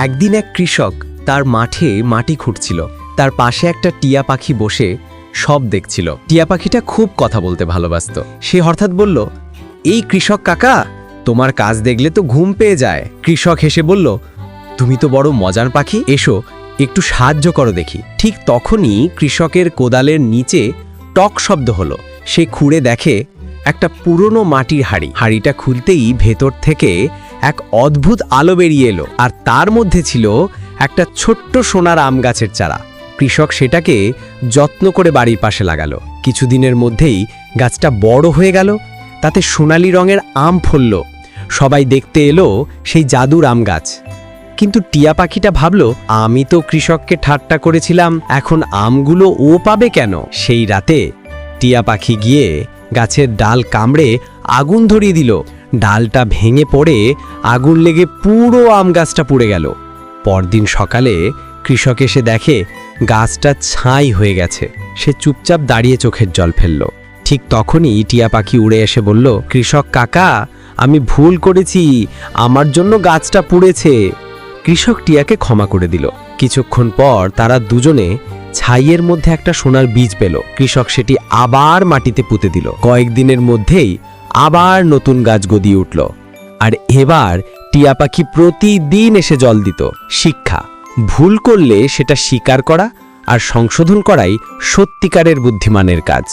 একদিন এক কৃষক তার মাঠে মাটি খুঁড়ছিল। তার পাশে একটা টিয়া পাখি বসে সব দেখছিল। টিয়া পাখিটা খুব কথা বলতে ভালোবাসত। সে হঠাৎ বলল, এই কৃষক কাকা, তোমার কাজ দেখলে তো ঘুম পেয়ে যায়। কৃষক হেসে বলল, তুমি তো বড় মজার পাখি, এসো একটু সাহায্য করো দেখি। ঠিক তখনই কৃষকের কোদালের নিচে টক শব্দ হলো। সে খুঁড়ে দেখে একটা পুরনো মাটির হাঁড়ি। হাঁড়িটা খুলতেই ভেতর থেকে এক অদ্ভুত আলো বেরিয়ে এলো, আর তার মধ্যে ছিল একটা ছোট্ট সোনার আম গাছের চারা। কৃষক সেটাকে যত্ন করে বাড়ির পাশে লাগালো। কিছুদিনের মধ্যেই গাছটা বড় হয়ে গেল, তাতে সোনালি রঙের আম ফলল। সবাই দেখতে এলো সেই জাদুর আম গাছ। কিন্তু টিয়া পাখিটা ভাবল, আমি তো কৃষককে ঠাট্টা করেছিলাম, এখন আমগুলো ও পাবে কেন? সেই রাতে টিয়া পাখি গিয়ে গাছের ডাল কামড়ে আগুন ধরিয়ে দিল। ডালটা ভেঙে পড়ে আগুন লেগে পুরো আম গাছটা পুড়ে গেল। পরদিন সকালে কৃষক এসে দেখে গাছটা ছাই হয়ে গেছে। সে চুপচাপ দাঁড়িয়ে চোখের জল ফেলল। ঠিক তখনই টিয়া পাখি উড়ে এসে বলল, কৃষক কাকা, আমি ভুল করেছি, আমার জন্য গাছটা পুড়েছে। কৃষক টিয়াকে ক্ষমা করে দিল। কিছুক্ষণ পর তারা দুজনে ছাইয়ের মধ্যে একটা সোনার বীজ পেল। কৃষক সেটি আবার মাটিতে পুঁতে দিল। কয়েকদিনের মধ্যেই আবার নতুন গাছ গদিয়ে উঠল। আর এবার টিয়া পাখি প্রতিদিন এসে জল দিত। শিক্ষা: ভুল করলে সেটা স্বীকার করা আর সংশোধন করাই সত্যিকারের বুদ্ধিমানের কাজ।